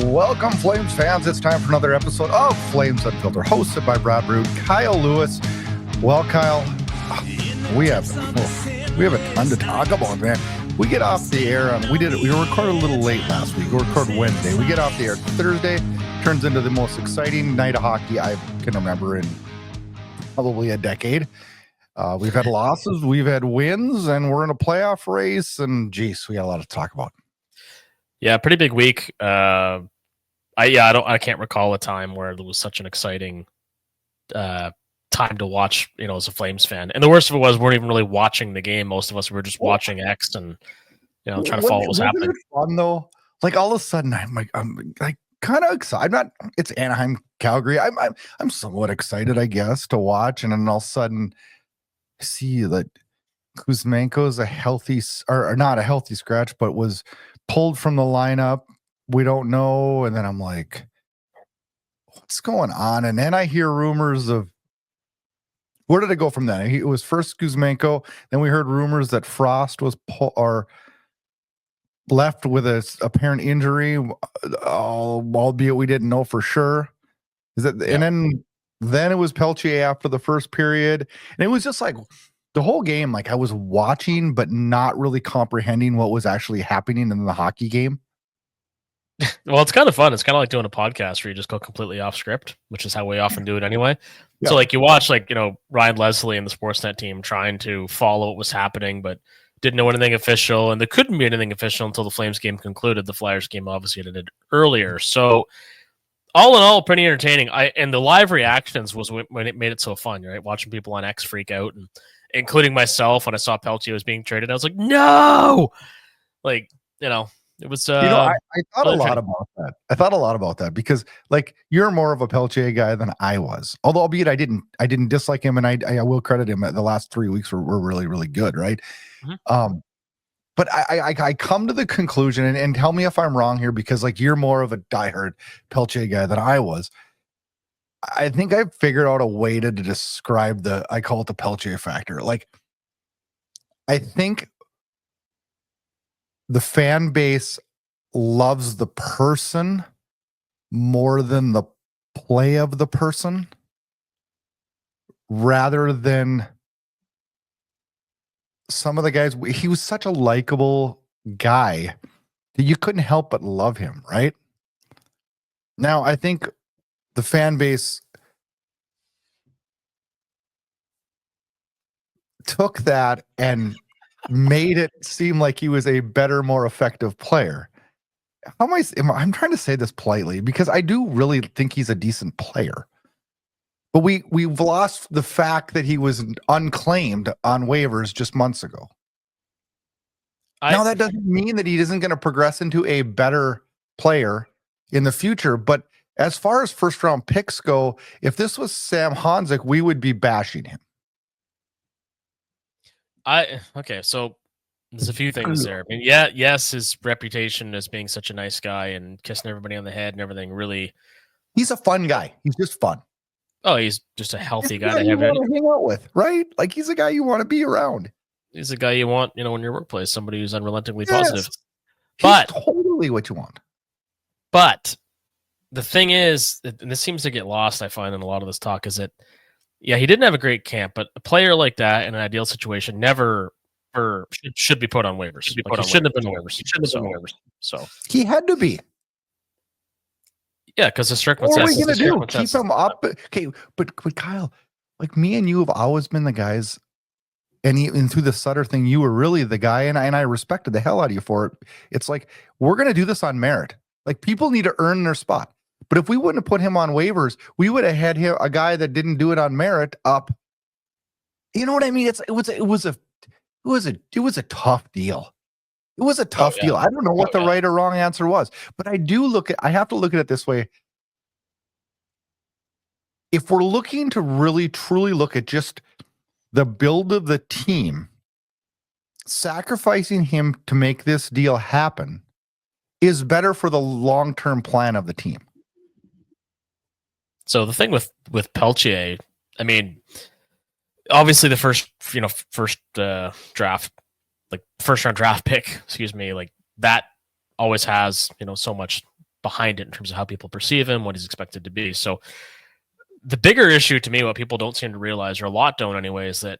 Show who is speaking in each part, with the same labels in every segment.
Speaker 1: Welcome, Flames fans. It's time for another episode of Flames Unfiltered, hosted by Burud, Kyle Lewis. Well, Kyle, we have a ton to talk about, man. We get off the air on we recorded a little late last week. We recorded Wednesday. We get off the air Thursday. Turns into the most exciting night of hockey I can remember in probably a decade. We've had losses, we've had wins, and we're in a playoff race. And geez, we got a lot to talk about.
Speaker 2: Yeah, pretty big week. I can't recall a time where there was such an exciting time to watch, as a Flames fan. And the worst of it was we weren't even really watching the game. Most of us were just watching X and trying to follow what was happening.
Speaker 1: It fun though? Like all of a sudden, I'm kind of excited. It's Anaheim, Calgary. I'm somewhat excited, I guess, to watch, and then all of a sudden, I see that Kuzmenko is not a healthy scratch, but was pulled from the lineup. We don't know. And then I'm like, what's going on? And then I hear rumors of, where did it go from then? It was first Kuzmenko. Then we heard rumors that Frost was left with an apparent injury, albeit we didn't know for sure. And then it was Pelletier after the first period. And it was just like the whole game, like I was watching, but not really comprehending what was actually happening in the hockey game.
Speaker 2: Well, it's kind of fun. It's kind of like doing a podcast where you just go completely off script, which is how we often do it anyway. Yeah. So you watch Ryan Leslie and the Sportsnet team trying to follow what was happening, but didn't know anything official, and there couldn't be anything official until the Flames game concluded. The Flyers game obviously ended earlier. So all in all, pretty entertaining. And the live reactions was when it made it so fun, right? Watching people on X freak out, and including myself when I saw Pelletier was being traded. I was like, no! It was.
Speaker 1: I thought a lot about that. I thought a lot about that because, you're more of a Pelletier guy than I was. Although, albeit I didn't dislike him, and I will credit him. The last 3 weeks were really, really good, right? Mm-hmm. But I come to the conclusion, and tell me if I'm wrong here, because you're more of a diehard Pelletier guy than I was. I think I figured out a way to describe I call it the Pelletier factor. I think the fan base loves the person more than the play of the person, rather than some of the guys. He was such a likable guy that you couldn't help but love him, right? Now, I think the fan base took that and made it seem like he was a better, more effective player. I'm trying to say this politely, because I do really think he's a decent player. But we've lost the fact that he was unclaimed on waivers just months ago. Now, that doesn't mean that he isn't going to progress into a better player in the future. But as far as first-round picks go, if this was Sam Honzek, we would be bashing him.
Speaker 2: So there's a few things there. I mean, yes, his reputation as being such a nice guy and kissing everybody on the head and everything, really.
Speaker 1: He's a fun guy. He's just fun.
Speaker 2: Oh, he's just a healthy guy
Speaker 1: to want to hang out with, right? He's a guy you want to be around.
Speaker 2: He's a guy you want, in your workplace, somebody who's unrelentingly
Speaker 1: yes.
Speaker 2: positive.
Speaker 1: But he's totally what you want.
Speaker 2: But the thing is, and this seems to get lost, I find, in a lot of this talk, is that, he didn't have a great camp, but a player like that in an ideal situation never should be put on waivers. He shouldn't have been on waivers. So
Speaker 1: he had to be.
Speaker 2: Yeah, because the Strickland
Speaker 1: says, what are we going to do? Keep him up? Okay, but Kyle, me and you have always been the guys, and through the Sutter thing, you were really the guy, and I respected the hell out of you for it. It's we're going to do this on merit. People need to earn their spot. But if we wouldn't have put him on waivers, we would have had a guy that didn't do it on merit up. You know what I mean? It was a tough deal. It was a tough deal. I don't know what the right or wrong answer was, but I have to look at it this way. If we're looking to really truly look at just the build of the team, sacrificing him to make this deal happen is better for the long-term plan of the team.
Speaker 2: So the thing with Pelletier, I mean, obviously the first draft, first round draft pick, that always has, so much behind it in terms of how people perceive him, what he's expected to be. So the bigger issue to me, what people don't seem to realize, or a lot don't anyway, is that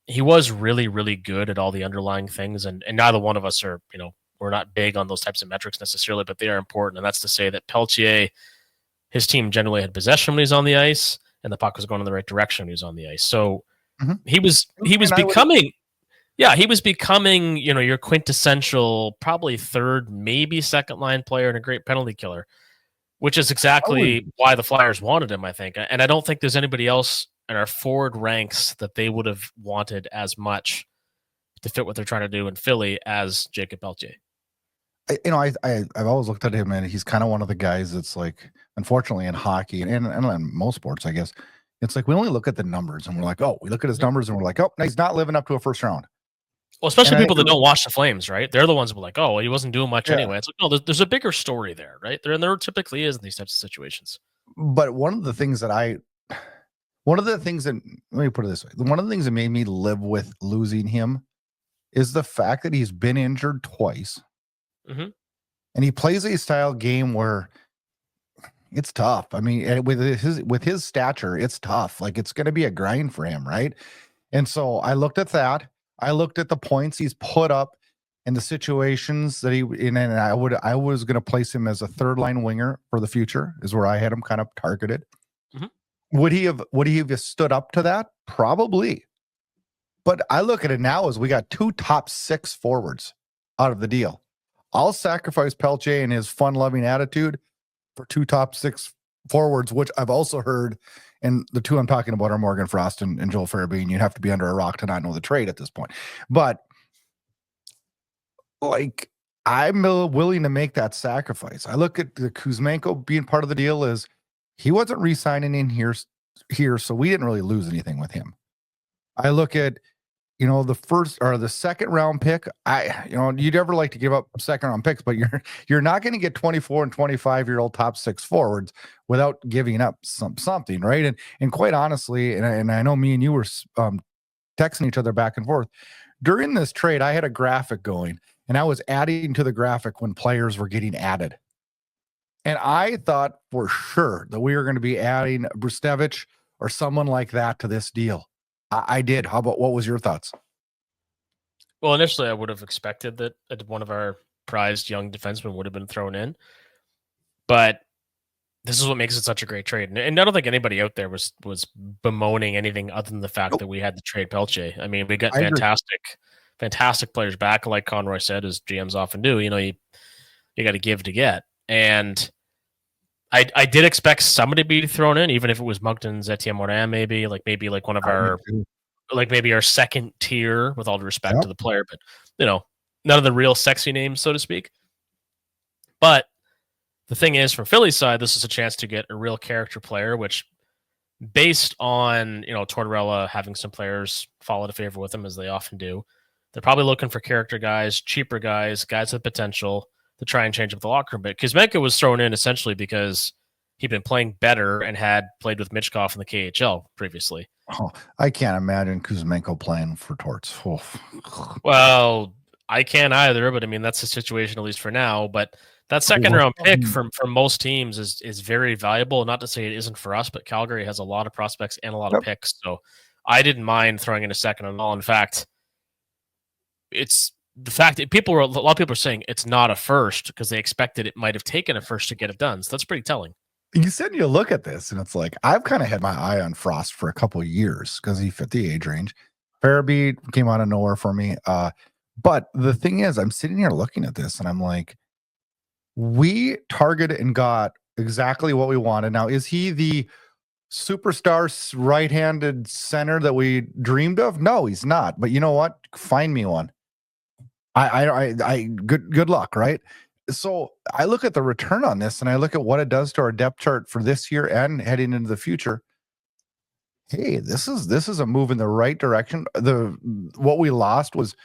Speaker 2: he was really, really good at all the underlying things. And neither one of us are, we're not big on those types of metrics necessarily, but they are important. And that's to say that Pelletier, his team generally had possession when he was on the ice, and the puck was going in the right direction when he was on the ice. So he was becoming, your quintessential, probably third, maybe second line player and a great penalty killer, which is exactly why the Flyers wanted him, I think. And I don't think there's anybody else in our forward ranks that they would have wanted as much to fit what they're trying to do in Philly as Jacob Pelletier.
Speaker 1: I've always looked at him, and he's kind of one of the guys that's like, unfortunately, in hockey and in most sports, I guess, it's like we only look at the numbers and we're like, oh, we look at his numbers and we're like, oh, no, he's not living up to a first round.
Speaker 2: Well, especially people that don't watch the Flames, right? They're the ones who are like, oh, well, he wasn't doing much anyway. It's like, no, there's a bigger story there, right? There typically is in these types of situations.
Speaker 1: But one of the things that let me put it this way. One of the things that made me live with losing him is the fact that he's been injured twice.
Speaker 2: Mm-hmm.
Speaker 1: And he plays a style game where it's tough. I mean, with his stature, it's tough. Like, it's going to be a grind for him, right? And so I looked at that. I looked at the points he's put up and the situations that he in, and I was going to place him as a third line winger for the future, is where I had him kind of targeted. Mm-hmm. Would he have stood up to that? Probably. But I look at it now as we got 2 top 6 forwards out of the deal. I'll sacrifice Pelletier and his fun-loving attitude for 2 top 6 forwards, which I've also heard, and the 2 I'm talking about are Morgan Frost and Joel Farabee, and you'd have to be under a rock to not know the trade at this point. But, like, I'm willing to make that sacrifice. I look at the Kuzmenko being part of the deal is he wasn't re-signing in here, so we didn't really lose anything with him. I look at, the first or the second round pick. You'd ever like to give up second round picks, but you're not going to get 24 and 25-year-old top 6 forwards without giving up something, right? And quite honestly, and I know me and you were texting each other back and forth during this trade. I had a graphic going, and I was adding to the graphic when players were getting added, and I thought for sure that we were going to be adding Brustevich or someone like that to this deal. I did. How about, what was your thoughts?
Speaker 2: Well, initially I would have expected that one of our prized young defensemen would have been thrown in, but this is what makes it such a great trade. And I don't think anybody out there was bemoaning anything other than the fact that we had to trade Pelletier. I mean, we got fantastic players back, like Conroy said, as GMs often do. You got to give to get. And I did expect somebody to be thrown in, even if it was Moncton, Etienne Morin, maybe one of our, maybe our second tier, with all due respect to the player, but none of the real sexy names, so to speak. But the thing is, from Philly's side, this is a chance to get a real character player, which, based on Tortorella having some players fall out of favor with him, as they often do, they're probably looking for character guys, cheaper guys with potential to try and change up the locker room. But Kuzmenko was thrown in essentially because he'd been playing better and had played with Michkov in the KHL previously.
Speaker 1: Oh, I can't imagine Kuzmenko playing for Torts. Oh.
Speaker 2: Well, I can't either, but I mean, that's the situation, at least for now. But that second round pick from most teams is very valuable. Not to say it isn't for us, but Calgary has a lot of prospects and a lot of picks. So I didn't mind throwing in a second and all. In fact, it's the fact that a lot of people are saying it's not a first because they expected it might have taken a first to get it done. So that's pretty telling.
Speaker 1: You said you look at this, and it's like, I've kind of had my eye on Frost for a couple of years because he fit the age range. Farabee came out of nowhere for me. But the thing is, I'm sitting here looking at this, and I'm like, we targeted and got exactly what we wanted. Now, is he the superstar right-handed center that we dreamed of? No, he's not. But you know what? Find me one. Good luck, right? So I look at the return on this, and I look at what it does to our depth chart for this year and heading into the future. Hey, this is a move in the right direction. What we lost was,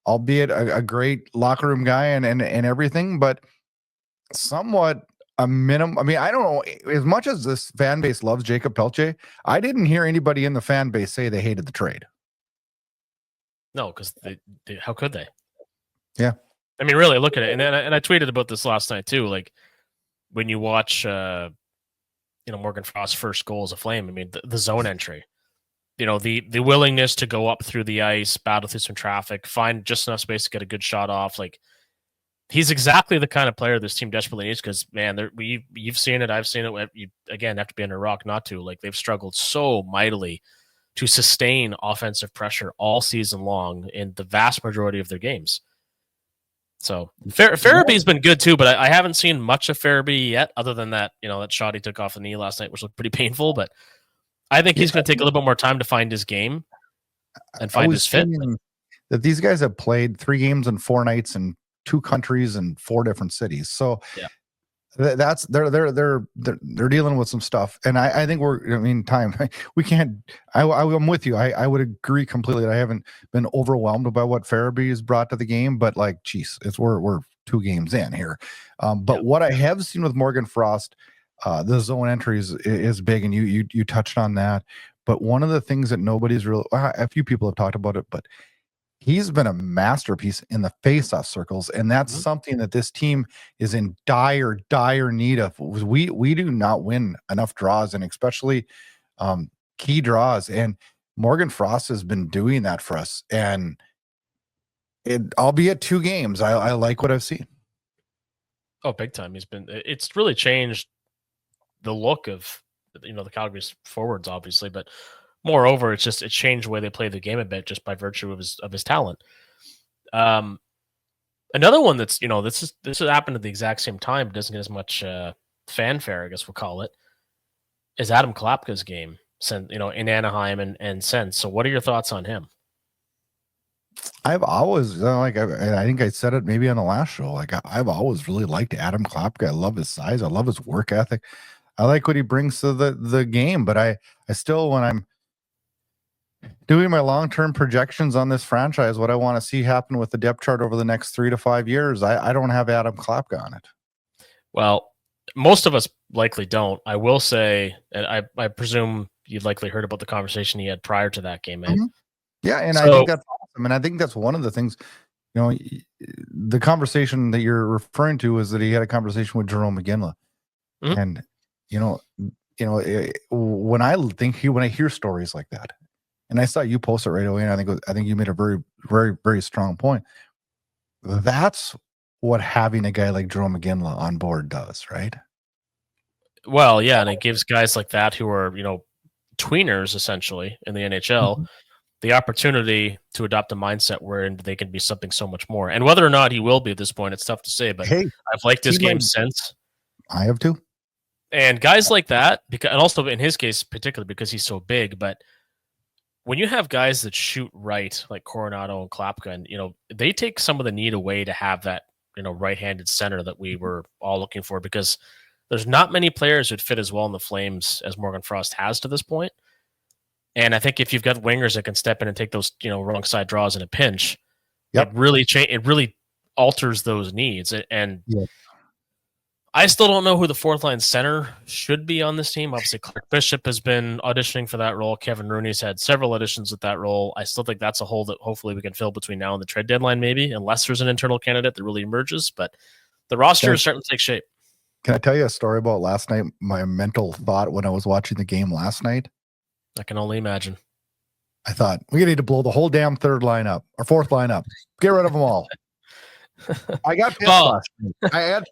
Speaker 1: albeit a great locker room guy and everything, but somewhat a minimum. I mean, I don't know. As much as this fan base loves Jacob Pelletier, I didn't hear anybody in the fan base say they hated the trade.
Speaker 2: No, because how could they?
Speaker 1: Yeah.
Speaker 2: I mean, really, look at it. And I tweeted about this last night too. Like, when you watch, Morgan Frost's first goal as a Flame, I mean, the zone entry, the willingness to go up through the ice, battle through some traffic, find just enough space to get a good shot off. Like, he's exactly the kind of player this team desperately needs because, man, you've seen it. I've seen it. You, again, have to be under a rock not to. Like, they've struggled so mightily to sustain offensive pressure all season long in the vast majority of their games. So Farabee's been good too, but I haven't seen much of Farabee yet, other than that, that shot he took off the knee last night, which looked pretty painful. But I think he's going to take a little bit more time to find his game and find his fit.
Speaker 1: That these guys have played 3 games in 4 nights in 2 countries and 4 different cities. So
Speaker 2: yeah.
Speaker 1: That's they're dealing with some stuff, and I think time we can't. I'm with you. I would agree completely that I haven't been overwhelmed by what Farabee has brought to the game, but like, geez, we're 2 games in here. But what I have seen with Morgan Frost, the zone entries is big, and you touched on that. But one of the things that nobody's really, a few people have talked about it, but he's been a masterpiece in the face-off circles, and that's something that this team is in dire need of. We do not win enough draws, and especially key draws. And Morgan Frost has been doing that for us. And albeit 2 games, I like what I've seen.
Speaker 2: Oh, big time! It's really changed the look of the Calgary's forwards, obviously, but moreover, it changed the way they play the game a bit just by virtue of his talent. Another one that's this has happened at the exact same time, but doesn't get as much fanfare, I guess we'll call it, is Adam Klapka's game in Anaheim and since. So, what are your thoughts on him?
Speaker 1: I've always I think I said it maybe on the last show. Like, I've always really liked Adam Klapka. I love his size. I love his work ethic. I like what he brings to the game. But I still, when I'm doing my long-term projections on this franchise, what I want to see happen with the depth chart over the next 3 to 5 years, I don't have Adam Klapka on it.
Speaker 2: Well, most of us likely don't. I will say, and I presume you'd likely heard about the conversation he had prior to that game, man.
Speaker 1: Yeah, and I think that's awesome. And I think that's one of the things, the conversation that you're referring to is that he had a conversation with Jerome McGinley. And, when I hear stories like that, and I saw you post it right away, and I think you made a very, very, very strong point. That's what having a guy like Jerome McGinley on board does, right?
Speaker 2: Well, yeah, and it gives guys like that who are, tweeners essentially in the NHL the opportunity to adopt a mindset where they can be something so much more. And whether or not he will be at this point, it's tough to say. But I've liked his game since.
Speaker 1: I have too.
Speaker 2: And guys like that, and also in his case, particularly because he's so big, but when you have guys that shoot right, like Coronado and Klapka, and they take some of the need away to have that right-handed center that we were all looking for, because there's not many players who'd fit as well in the Flames as Morgan Frost has to this point. And I think if you've got wingers that can step in and take those wrong side draws in a pinch, it really alters those needs. And I still don't know who the 4th line center should be on this team. Obviously, Clark Bishop has been auditioning for that role. Kevin Rooney's had several auditions at that role. I still think that's a hole that hopefully we can fill between now and the trade deadline, maybe, unless there's an internal candidate that really emerges. But the roster is starting to take shape.
Speaker 1: Can I tell you a story about last night? My mental thought when I was watching the game last night?
Speaker 2: I can only imagine.
Speaker 1: I thought we need to blow the whole damn 3rd line up or 4th line up. Get rid of them all. I got pissed last night.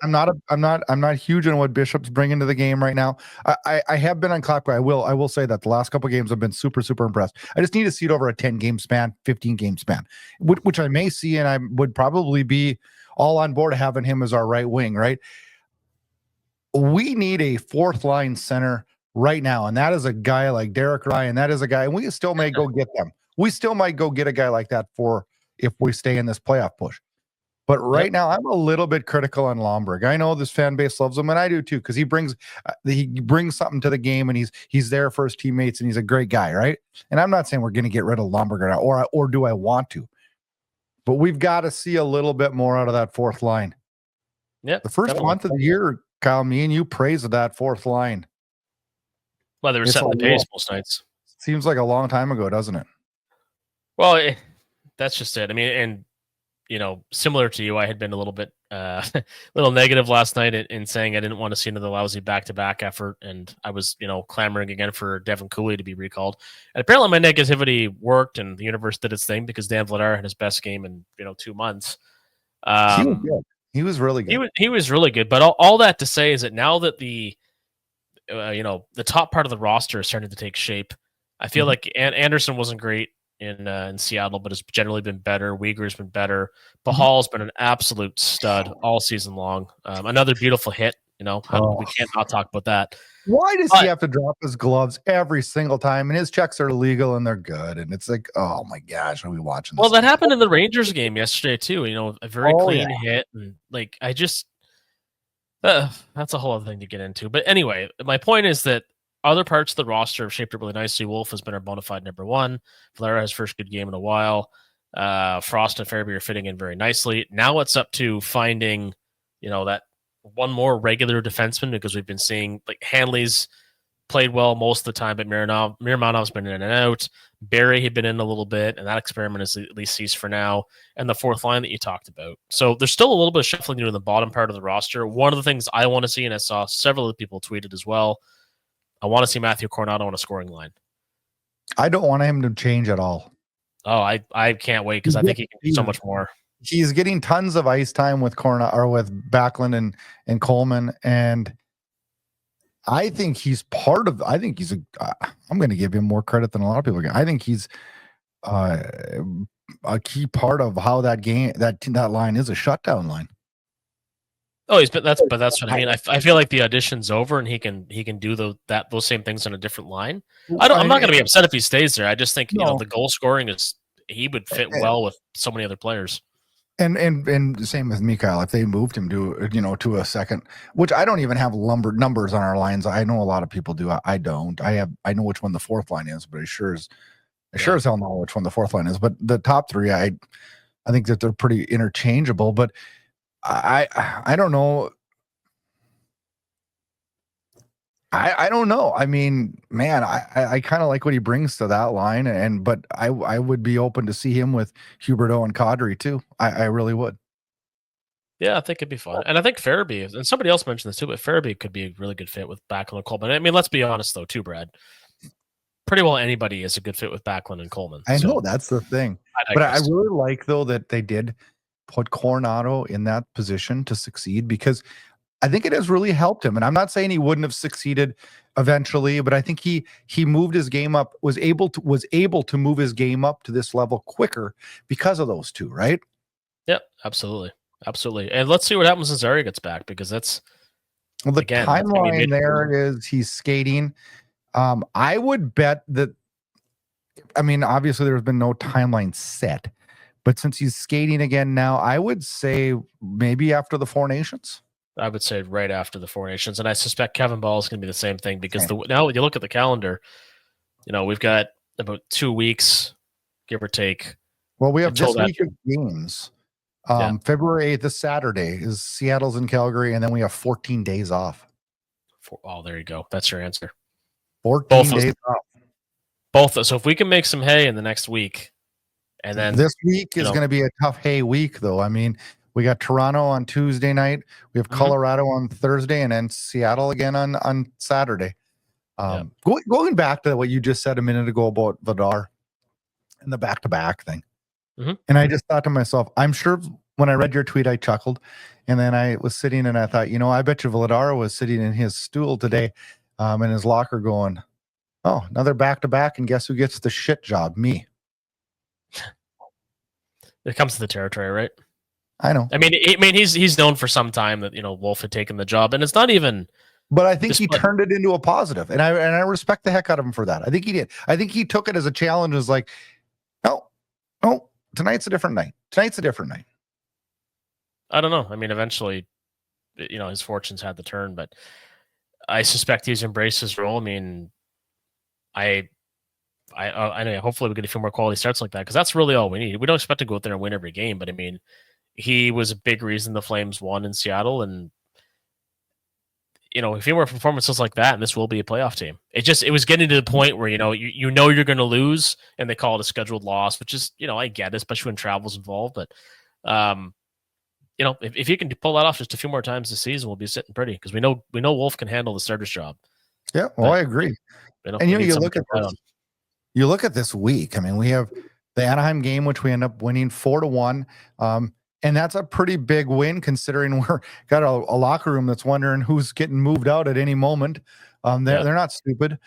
Speaker 1: I'm not huge on what Bishop's bringing to the game right now. I have been on Klapka. I will say that the last couple of games I've been super, super impressed. I just need to see it over a 10-game span, 15-game span, which I may see, and I would probably be all on board having him as our right wing, right? We need a 4th line center right now, and that is a guy like Derek Ryan. That is a guy, and we still may go get them. We still might go get a guy like that if we stay in this playoff push. But right now, I'm a little bit critical on Lomberg. I know this fan base loves him, and I do too, because he brings something to the game, and he's there for his teammates, and he's a great guy, right? And I'm not saying we're going to get rid of Lomberg or do I want to, but we've got to see a little bit more out of that 4th line.
Speaker 2: Yeah,
Speaker 1: the first month of the year, Kyle, me and you praised that 4th line.
Speaker 2: Well, they were setting the pace most nights.
Speaker 1: Seems like a long time ago, doesn't it?
Speaker 2: Well, that's just it. I mean, and similar to you, I had been a little bit little negative last night in saying I didn't want to see another lousy back-to-back effort, and I was, clamoring again for Devin Cooley to be recalled. And apparently my negativity worked, and the universe did its thing because Dan Vladar had his best game in 2 months.
Speaker 1: He was good. He was really good.
Speaker 2: He was really good. But all that to say is that now that the top part of the roster is starting to take shape, I feel like Anderson wasn't great in Seattle, but has generally been better. Uyghur's been better. Bahal's been an absolute stud all season long. Another beautiful hit. We can't not talk about that.
Speaker 1: Why does he have to drop his gloves every single time? And his checks are legal and they're good. And it's like, oh my gosh, are we watching this?
Speaker 2: Well, that happened in the Rangers game yesterday too. A very clean hit, and that's a whole other thing to get into. But anyway, my point is that other parts of the roster have shaped up really nicely. Wolf has been our bona fide number one. Valera has first good game in a while. Frost and Farabee are fitting in very nicely. Now it's up to finding, that one more regular defenseman, because we've been seeing Hanley's played well most of the time, but Mirmanov's been in and out. Barry had been in a little bit, and that experiment is at least ceased for now. And the fourth line that you talked about. So there's still a little bit of shuffling to do in the bottom part of the roster. One of the things I want to see, and I saw several of the people tweeted as well, I want to see Matthew Coronado on a scoring line.
Speaker 1: I don't want him to change at all.
Speaker 2: Oh, I can't wait, because I think he can do so much more.
Speaker 1: He's getting tons of ice time with Backlund and Coleman, and I think he's I'm going to give him more credit than a lot of people. I think he's a key part of how that line is a shutdown line.
Speaker 2: Oh, that's what I mean. I feel like the audition's over, and he can do those same things on a different line. I'm not going to be upset if he stays there. I just think the goal scoring he would fit well with so many other players.
Speaker 1: And same with Mikhail. If they moved him to a second, which I don't even have numbers on our lines. I know a lot of people do. I don't. I know which one the fourth line is, but I sure as hell know which one the fourth line is. But the top three, I think that they're pretty interchangeable. But I don't know. I don't know. I mean, man, I kind of like what he brings to that line, but I would be open to see him with Huberdeau and Kadri too. I really would.
Speaker 2: Yeah, I think it'd be fun. And I think Farabee, and somebody else mentioned this too, but Farabee could be a really good fit with Backlund and Coleman. I mean, let's be honest though, too, Brad. Pretty well anybody is a good fit with Backlund and Coleman.
Speaker 1: I know, that's the thing. But I really like though that they did put Coronado in that position to succeed, because I think it has really helped him. And I'm not saying he wouldn't have succeeded eventually, but I think he moved his game up, was able to move his game up to this level quicker because of those two, right?
Speaker 2: Yep, absolutely. Absolutely. And let's see what happens when Zary gets back, because that's
Speaker 1: timeline there is he's skating. I would bet that, I mean, obviously there's been no timeline set, but since he's skating again now, I would say maybe after the Four Nations.
Speaker 2: I would say right after the Four Nations, and I suspect Kevin Ball is going to be the same thing, because now when you look at the calendar, we've got about 2 weeks, give or take.
Speaker 1: Well, we have this week of games. February 8th, this Saturday, is Seattle's in Calgary, and then we have 14 days off.
Speaker 2: Oh, there you go. That's your answer.
Speaker 1: 14 days off.
Speaker 2: So if we can make some hay in the next week, and then
Speaker 1: this week is going to be a tough hay week, though. I mean, we got Toronto on Tuesday night. We have Colorado on Thursday, and then Seattle again on Saturday. Going back to what you just said a minute ago about Vladar and the back-to-back thing. And I just thought to myself, I'm sure when I read your tweet, I chuckled. And then I was sitting and I thought, I bet you Vladar was sitting in his stool today in his locker going, oh, another back-to-back, and guess who gets the shit job? Me.
Speaker 2: It comes to the territory, right?
Speaker 1: I know.
Speaker 2: I mean, he's known for some time that Wolf had taken the job, and it's not even.
Speaker 1: But I think he turned it into a positive, and I respect the heck out of him for that. I think he did. I think he took it as a challenge. Was like, no, tonight's a different night.
Speaker 2: I don't know. I mean, eventually, his fortunes had the turn, but I suspect he's embraced his role. I mean, I know. Hopefully, we get a few more quality starts like that, because that's really all we need. We don't expect to go out there and win every game, but I mean, he was a big reason the Flames won in Seattle, and if he were performances like that, and this will be a playoff team. It was getting to the point where you're going to lose, and they call it a scheduled loss, which is I get it, especially when travel's involved. But if you can pull that off just a few more times this season, we'll be sitting pretty because we know Wolf can handle the starter's job.
Speaker 1: Yeah, well, I agree. And you look at this, you look at this week. I mean, we have the Anaheim game, which we end up winning 4-1. And that's a pretty big win considering we're got a locker room that's wondering who's getting moved out at any moment. They're not stupid.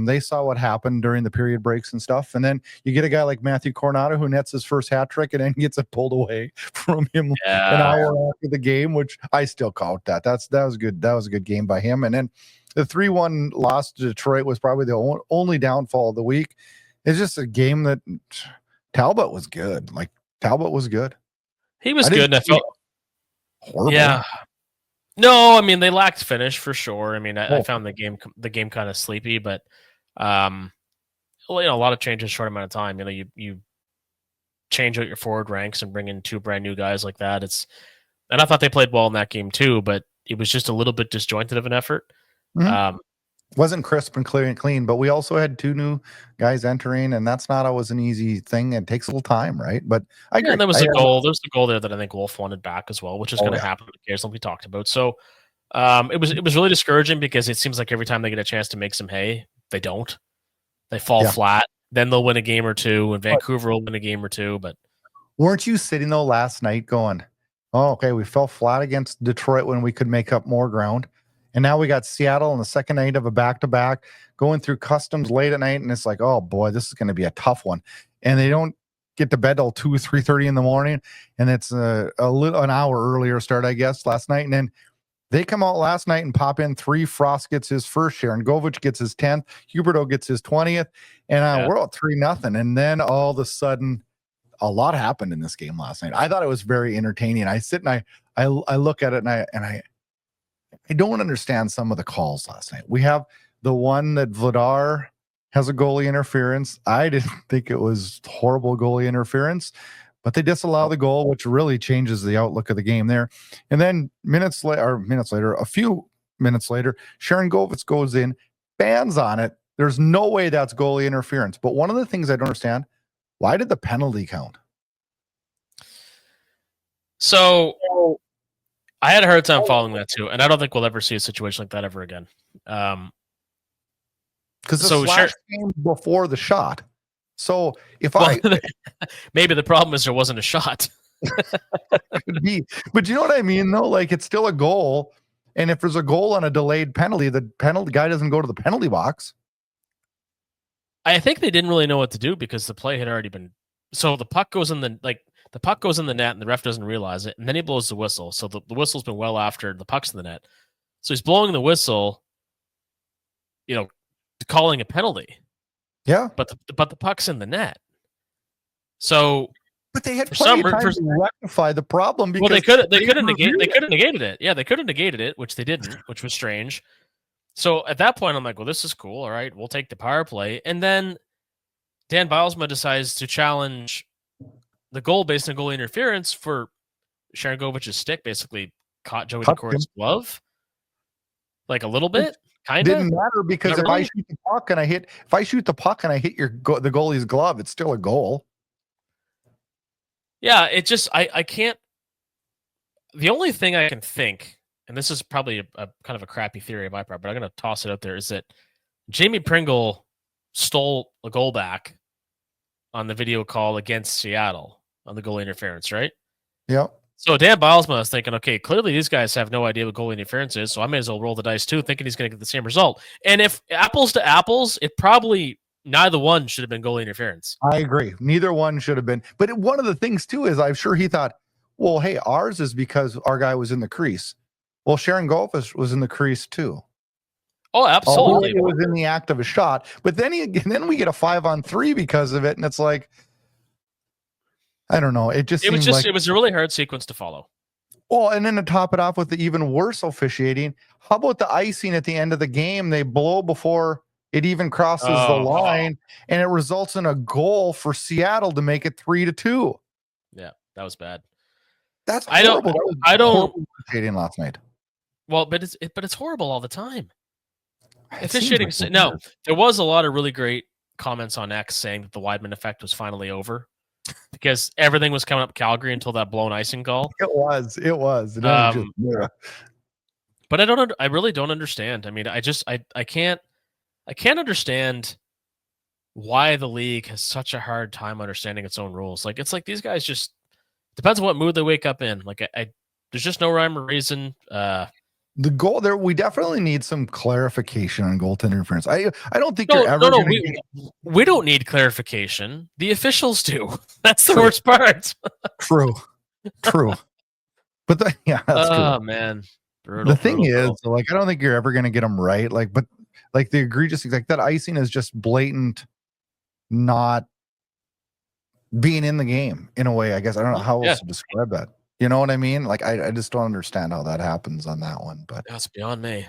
Speaker 1: They saw what happened during the period breaks and stuff. And then you get a guy like Matthew Coronato who nets his first hat trick and then gets it pulled away from him an hour after the game, which I still count that. That was good. That was a good game by him. And then the 3-1 loss to Detroit was probably the only downfall of the week. It's just a game that Talbot was good. Like Talbot was good.
Speaker 2: He was good. And I felt
Speaker 1: horrible. Yeah.
Speaker 2: No, I mean they lacked finish for sure. I mean I found the game kind of sleepy, but a lot of changes in a short amount of time. You change out your forward ranks and bring in two brand new guys like that. And I thought they played well in that game too, but it was just a little bit disjointed of an effort.
Speaker 1: Mm-hmm. Wasn't crisp and clean, but we also had two new guys entering, and that's not always an easy thing. It takes a little time, right? But I agree.
Speaker 2: And there was a goal. There's the goal there that I think Wolf wanted back as well, which is going to happen occasionally. We talked about. So it was really discouraging because it seems like every time they get a chance to make some hay, they don't. They fall flat. Then they'll win a game or two, and Vancouver will win a game or two. But
Speaker 1: weren't you sitting though last night going, "Oh, okay, we fell flat against Detroit when we could make up more ground." And now we got Seattle on the second night of a back-to-back going through customs late at night. And it's like, oh boy, this is going to be a tough one. And they don't get to bed till 3:30 in the morning. And it's an hour earlier start, I guess, last night. And then they come out last night and pop in 3. Frost gets his first share and Govich gets his 10th. Huberdeau gets his 20th. And we're at 3-0. And then all of a sudden, a lot happened in this game last night. I thought it was very entertaining. I sit and I look at it and I don't understand some of the calls last night. We have the one that Vladar has a goalie interference. I didn't think it was horrible goalie interference, but they disallow the goal, which really changes the outlook of the game there. And then a few minutes later, Sharon Govitz goes in, bans on it. There's no way that's goalie interference. But one of the things I don't understand, why did the penalty count?
Speaker 2: So I had a hard time following that too, and I don't think we'll ever see a situation like that ever again.
Speaker 1: Because the slash came before the shot. So
Speaker 2: maybe the problem is there wasn't a shot.
Speaker 1: Could be, but you know what I mean though? Like it's still a goal, and if there's a goal on a delayed penalty, the penalty guy doesn't go to the penalty box.
Speaker 2: I think they didn't really know what to do because the play had already been. So the puck goes in the puck goes in the net and the ref doesn't realize it, and then he blows the whistle. So the whistle's been well after the puck's in the net. So he's blowing the whistle, calling a penalty.
Speaker 1: Yeah.
Speaker 2: But the puck's in the net. So
Speaker 1: but they had plenty of time to rectify the problem because
Speaker 2: they could have negated it. Yeah, they could have negated it, which they didn't, which was strange. So at that point I'm like, well, this is cool. All right, we'll take the power play. And then Dan Bilesma decides to challenge the goal based on goalie interference for Sharon Govich's stick basically caught Joey Decor's glove, like a little bit, kind of.
Speaker 1: Didn't matter because if I shoot the puck and I hit the goalie's glove, it's still a goal.
Speaker 2: Yeah, it just I can't. The only thing I can think, and this is probably a kind of a crappy theory of my part, but I'm going to toss it out there, is that Jamie Pringle stole a goal back on the video call against Seattle on the goalie interference, right?
Speaker 1: Yeah.
Speaker 2: So Dan Bilesma is thinking, okay, clearly these guys have no idea what goalie interference is, so I may as well roll the dice too, thinking he's going to get the same result. And if apples to apples, it probably neither one should have been goalie interference.
Speaker 1: I agree. Neither one should have been. But one of the things too is I'm sure he thought, well, hey, ours is because our guy was in the crease. Well, Sharon Govic was in the crease too.
Speaker 2: Oh, absolutely.
Speaker 1: It was in the act of a shot. But then we get a 5-on-3 because of it. And it's like, I don't know. It
Speaker 2: was a really hard sequence to follow.
Speaker 1: Well, and then to top it off with the even worse officiating, how about the icing at the end of the game? They blow before it even crosses the line, and it results in a goal for Seattle to make it 3-2.
Speaker 2: Yeah, that was bad.
Speaker 1: That's horrible.
Speaker 2: I don't
Speaker 1: officiating last night.
Speaker 2: Well, but it's horrible all the time. Officiating. No, there was a lot of really great comments on X saying that the Weidman effect was finally over. because everything was coming up Calgary until that blown icing goal.
Speaker 1: It was. And
Speaker 2: but I really don't understand. I mean, I can't understand why the league has such a hard time understanding its own rules. Like, it's like these guys just depends on what mood they wake up in. Like, there's just no rhyme or reason.
Speaker 1: The goal there, we definitely need some clarification on goaltender interference. I don't think you're ever.
Speaker 2: No, we don't need clarification. The officials do. That's the worst part.
Speaker 1: True. But that's true.
Speaker 2: Oh man,
Speaker 1: the thing is, like, I don't think you're ever going to get them right. Like, but like the egregious, like that icing is just blatant, not being in the game in a way. I guess I don't know how else to describe that. You know what I mean? Like, I just don't understand how that happens on that one. But
Speaker 2: that's beyond me.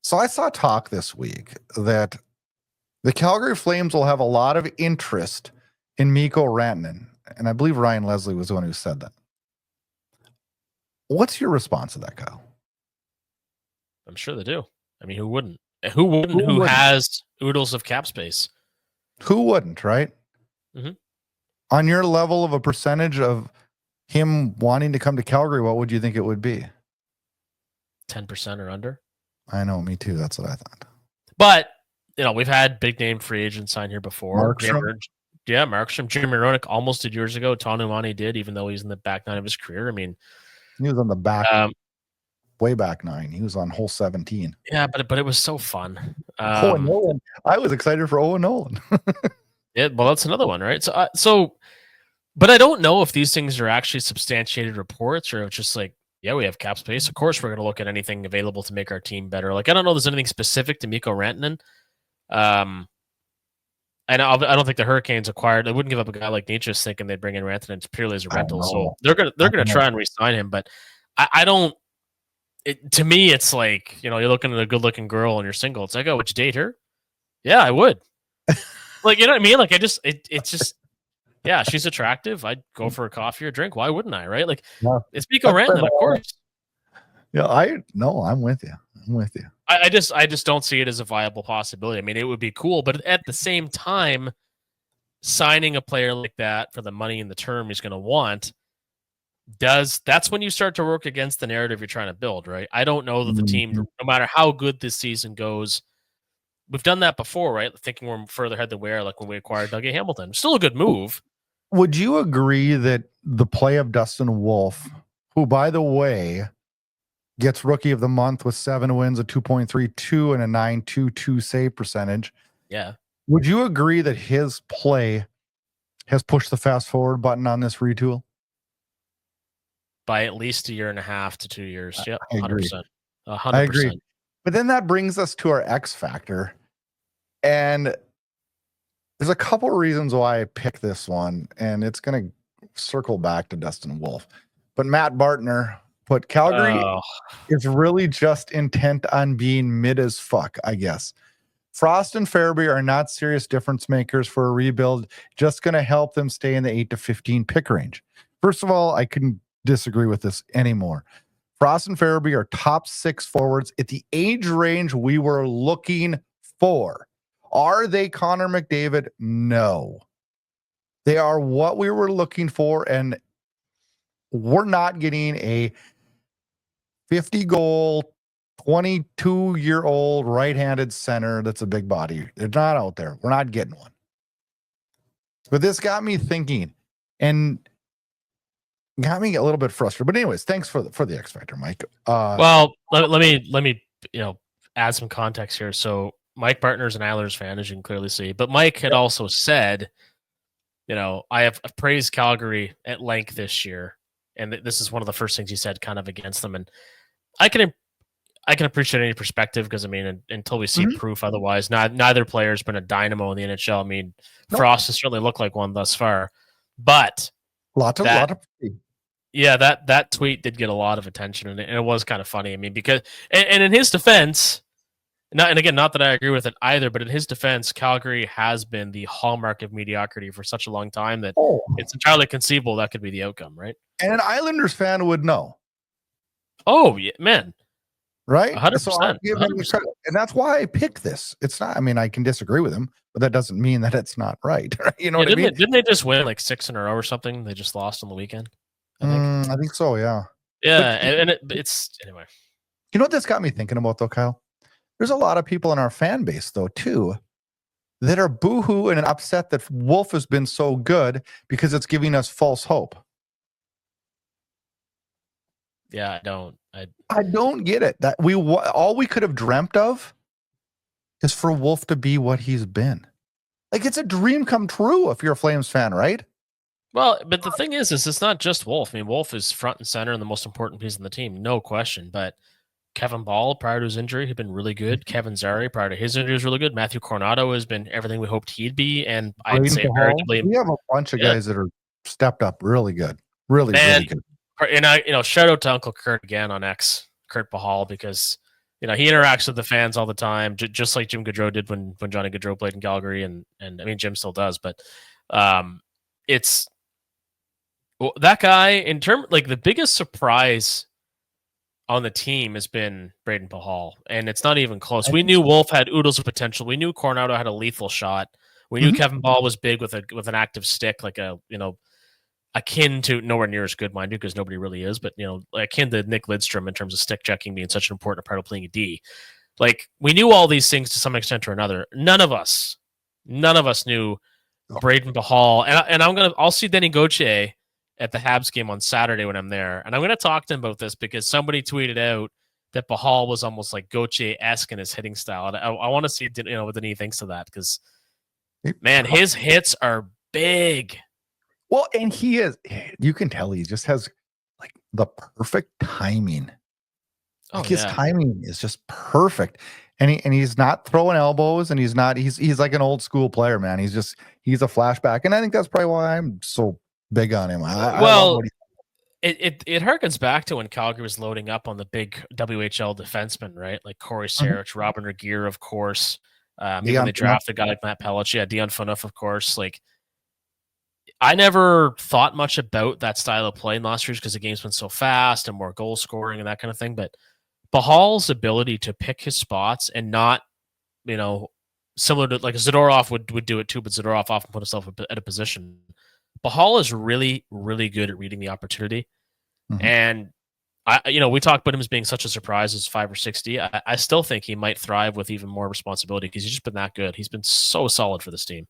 Speaker 1: So I saw talk this week that the Calgary Flames will have a lot of interest in Mikko Rantanen. And I believe Ryan Leslie was the one who said that. What's your response to that, Kyle?
Speaker 2: I'm sure they do. I mean, who wouldn't? Who has oodles of cap space?
Speaker 1: Who wouldn't, right?
Speaker 2: Mm-hmm.
Speaker 1: On your level of a percentage of him wanting to come to Calgary, what would you think it would be?
Speaker 2: 10% or under?
Speaker 1: I know, me too. That's what I thought.
Speaker 2: But, we've had big name free agents sign here before.
Speaker 1: Markstrom?
Speaker 2: Markstrom. Jimmy Roenick almost did years ago. Tonumani did, even though he's in the back nine of his career. I mean,
Speaker 1: he was on the back, way back nine. He was on hole 17.
Speaker 2: Yeah, but it was so fun.
Speaker 1: Owen Nolan. I was excited for Owen Nolan.
Speaker 2: Yeah, well, that's another one, right? So, but I don't know if these things are actually substantiated reports or it's just like, yeah, we have cap space. Of course, we're going to look at anything available to make our team better. Like, I don't know if there's anything specific to Mikko Rantanen. And I don't think the Hurricanes acquired. They wouldn't give up a guy like Nietzsche thinking they'd bring in Rantanen purely as a rental. So they're gonna try and re-sign him. But I don't. To me, it's like, you're looking at a good-looking girl and you're single. It's like, oh, would you date her? Yeah, I would. Like, you know what I mean? Like, it's just, yeah, she's attractive. I'd go for a coffee or a drink. Why wouldn't I? Right? Like, it's Mikko Rantanen, of course.
Speaker 1: Yeah, I'm with you.
Speaker 2: I just don't see it as a viable possibility. I mean, it would be cool, but at the same time, signing a player like that for the money and the term he's going to want, that's when you start to work against the narrative you're trying to build, right? I don't know that the team, no matter how good this season goes, we've done that before, right? Thinking we're further ahead than we are, like when we acquired Dougie Hamilton. Still a good move.
Speaker 1: Would you agree that the play of Dustin Wolf, who, by the way, gets Rookie of the Month with 7 wins, a 2.32 and a 9.22 save percentage?
Speaker 2: Yeah.
Speaker 1: Would you agree that his play has pushed the fast forward button on this retool?
Speaker 2: By at least a year and a half to 2 years. Yep,
Speaker 1: 100%.
Speaker 2: 100%.
Speaker 1: I agree. But then that brings us to our X factor. And there's a couple of reasons why I picked this one, and it's going to circle back to Dustin Wolf. But Matt Bartner put Calgary is really just intent on being mid as fuck, I guess. Frost and Farabee are not serious difference makers for a rebuild, just going to help them stay in the 8 to 15 pick range. First of all, I couldn't disagree with this anymore. Frost and Farabee are top 6 forwards at the age range we were looking for. Are they Connor McDavid? No. They are what we were looking for, and we're not getting a 50-goal, 22-year-old right-handed center that's a big body. They're not out there. We're not getting one. But this got me thinking and got me a little bit frustrated. But anyways, thanks for the X Factor, Mike.
Speaker 2: Well, let me add some context here. So Mike Bartner's an Islanders fan, as you can clearly see. But Mike had also said, I have praised Calgary at length this year, and this is one of the first things he said kind of against them. And I can appreciate any perspective because, I mean, until we see proof otherwise, neither player's been a dynamo in the NHL. I mean, Frost has certainly looked like one thus far. But that tweet did get a lot of attention, and it was kind of funny. I mean, because and in his defense, not that I agree with it either, but in his defense, Calgary has been the hallmark of mediocrity for such a long time that it's entirely conceivable that could be the outcome, right?
Speaker 1: And an Islanders fan would know.
Speaker 2: Oh, yeah, man.
Speaker 1: Right?
Speaker 2: 100%.
Speaker 1: So and that's why I picked this. It's not, I mean, I can disagree with him, but that doesn't mean that it's not right. You know what I mean?
Speaker 2: Didn't they just win like 6 in a row or something? They just lost on the weekend, I think.
Speaker 1: I think so, yeah.
Speaker 2: Yeah, and it's anyway.
Speaker 1: You know what this got me thinking about though, Kyle? There's a lot of people in our fan base though too that are boohoo and upset that Wolf has been so good because it's giving us false hope.
Speaker 2: Yeah,
Speaker 1: I don't get it. That all we could have dreamt of is for Wolf to be what he's been. Like, it's a dream come true if you're a Flames fan, right?
Speaker 2: Well, but the thing is it's not just Wolf. I mean, Wolf is front and center and the most important piece in the team, no question. But Kevin Ball, prior to his injury, had been really good. Kevin Zary, prior to his injury, was really good. Matthew Coronado has been everything we hoped he'd be, and I'd say veritably.
Speaker 1: We have a bunch of guys that are stepped up really good, really good.
Speaker 2: And shout out to Uncle Kurt again on X, Kurt Bahal, because he interacts with the fans all the time, just like Jim Gaudreau did when Johnny Gaudreau played in Calgary, and I mean Jim still does, but it's that guy in terms like the biggest surprise on the team has been Braden Pahal, and it's not even close. We knew Wolf had oodles of potential. We knew Coronado had a lethal shot. We knew Kevin Ball was big with an active stick, like akin to, nowhere near as good, mind you, because nobody really is, but akin to Nick Lidstrom in terms of stick checking being such an important part of playing a D. Like, we knew all these things to some extent or another. None of us knew Braden Pahal, and I'll see Denny Gauthier at the Habs game on Saturday when I'm there, and I'm going to talk to him about this because somebody tweeted out that Pahal was almost like Gauthier-esque in his hitting style, and I want to see what Denny thinks of that, because man, his hits are big.
Speaker 1: Well, and he is, you can tell he just has like the perfect timing. Like his timing is just perfect. And he's not throwing elbows, and he's like an old school player, man. He's a flashback. And I think that's probably why I'm so big on him.
Speaker 2: It harkens back to when Calgary was loading up on the big WHL defensemen, right? Like Corey Sarich, Robin Regeer, of course. Maybe when they drafted a guy like Matt Pelletier, Dion Phaneuf, of course. Like, I never thought much about that style of play in last years because the game's been so fast and more goal scoring and that kind of thing. But Pahal's ability to pick his spots and not, similar to like Zadorov would do it too, but Zadorov often put himself at a position. Pahal is really, really good at reading the opportunity. And we talked about him as being such a surprise as 5 or 60. I still think he might thrive with even more responsibility because he's just been that good. He's been so solid for this team.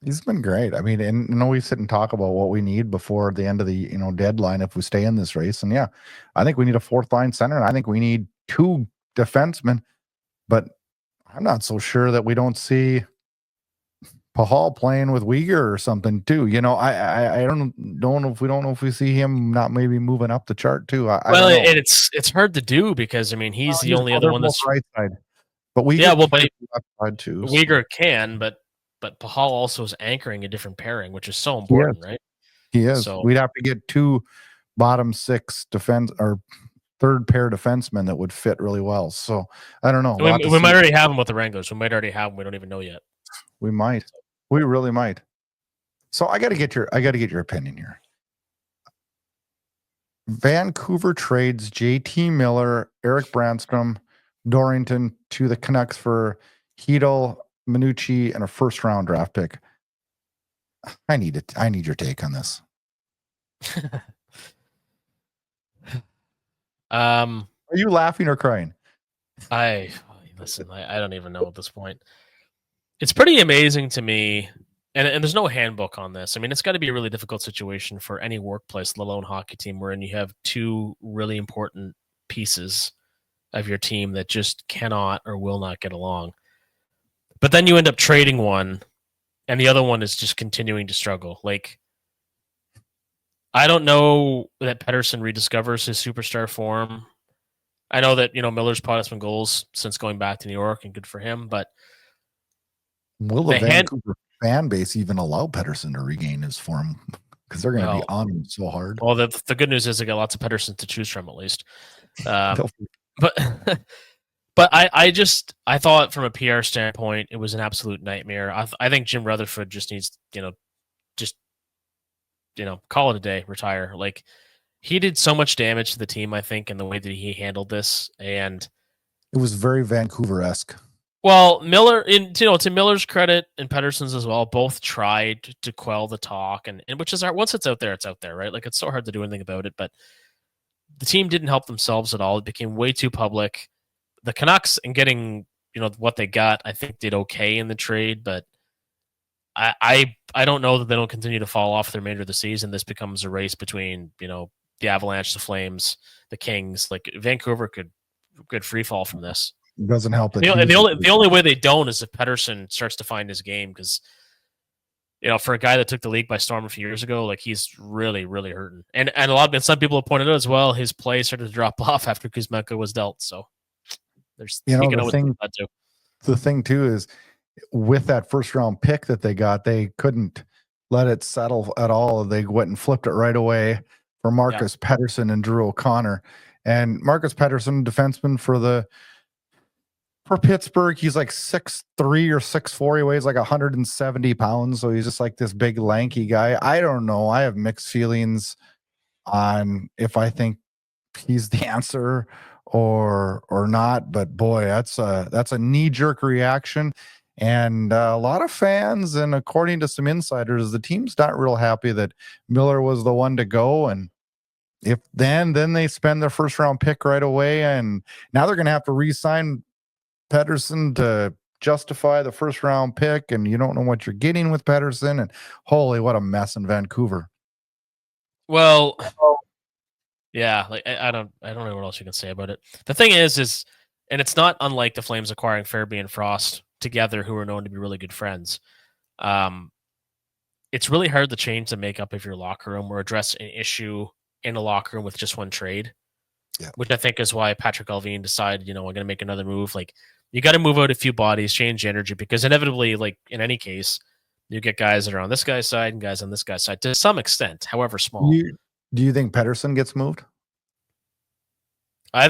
Speaker 1: He's been great. I mean, and we sit and talk about what we need before the end of the deadline if we stay in this race. And I think we need a fourth line center, and I think we need 2 defensemen. But I'm not so sure that we don't see Pahal playing with Uyghur or something too. I don't know if we see him not maybe moving up the chart too.
Speaker 2: It's hard to do because he's the only other one that's
Speaker 1: right side. But Uyghur left side too.
Speaker 2: Uyghur can, but Pahal also is anchoring a different pairing, which is so important, right?
Speaker 1: He is. So we'd have to get 2 bottom 6 defense or third pair defensemen that would fit really well. So I don't know.
Speaker 2: We might already have them with the Wranglers. We might already have them. We don't even know yet.
Speaker 1: We might. We really might. So I got to get your opinion here. Vancouver trades JT Miller, Eric Brandstrom, Dorrington to the Canucks for Hedel, Minucci, and a first-round draft pick. I need your take on this. Are you laughing or crying?
Speaker 2: Listen, I don't even know at this point. It's pretty amazing to me, and there's no handbook on this. It's got to be a really difficult situation for any workplace, let alone hockey team, wherein you have 2 really important pieces of your team that just cannot or will not get along. But then you end up trading one, and the other one is just continuing to struggle. Like, I don't know that Pettersson rediscovers his superstar form. I know that, Miller's put up some goals since going back to New York, and good for him, but
Speaker 1: will the Vancouver fan base even allow Pettersson to regain his form? Because they're going to be on him so hard.
Speaker 2: Well, the good news is they got lots of Pettersson to choose from, at least. But I thought from a PR standpoint, it was an absolute nightmare. I think Jim Rutherford just needs, call it a day, retire. Like, he did so much damage to the team, I think, in the way that he handled this. And
Speaker 1: it was very Vancouver-esque.
Speaker 2: Well, Miller, to Miller's credit and Pedersen's as well, both tried to quell the talk, and which is once it's out there, right? Like it's so hard to do anything about it. But the team didn't help themselves at all. It became way too public. The Canucks and getting what they got, I think did okay in the trade, but I don't know that they don't continue to fall off the remainder of the season. This becomes a race between the Avalanche, the Flames, the Kings. Like Vancouver could free fall from this.
Speaker 1: It doesn't help that
Speaker 2: the only way they don't is if Pedersen starts to find his game, because for a guy that took the league by storm a few years ago, like he's really, really hurting. And some people have pointed out as well, his play started to drop off after Kuzmenko was dealt. So there's
Speaker 1: the thing too is with that first round pick that they got, they couldn't let it settle at all. They went and flipped it right away for Marcus Pedersen and Drew O'Connor. And Marcus Pedersen, defenseman for Pittsburgh, he's like 6'3" or 6'4". He weighs like 170 pounds. So he's just like this big lanky guy. I don't know. I have mixed feelings on if I think he's the answer or not. But boy, that's a knee-jerk reaction. And a lot of fans, and according to some insiders, the team's not real happy that Miller was the one to go. And if then they spend their first round pick right away, and now they're going to have to re-sign Pedersen to justify the first round pick, and you don't know what you're getting with Pedersen. And holy, what a mess in Vancouver.
Speaker 2: Well, yeah, like I don't know what else you can say about it. The thing is, and it's not unlike the Flames acquiring Farabee and Frost together, who are known to be really good friends. It's really hard to change the makeup of your locker room or address an issue in a locker room with just one trade. Yeah. Which I think is why Patrick Allvin decided, I'm going to make another move. Like, you got to move out a few bodies, change energy, because inevitably, like in any case, you get guys that are on this guy's side and guys on this guy's side to some extent, however small.
Speaker 1: Do you think Pedersen gets moved?
Speaker 2: I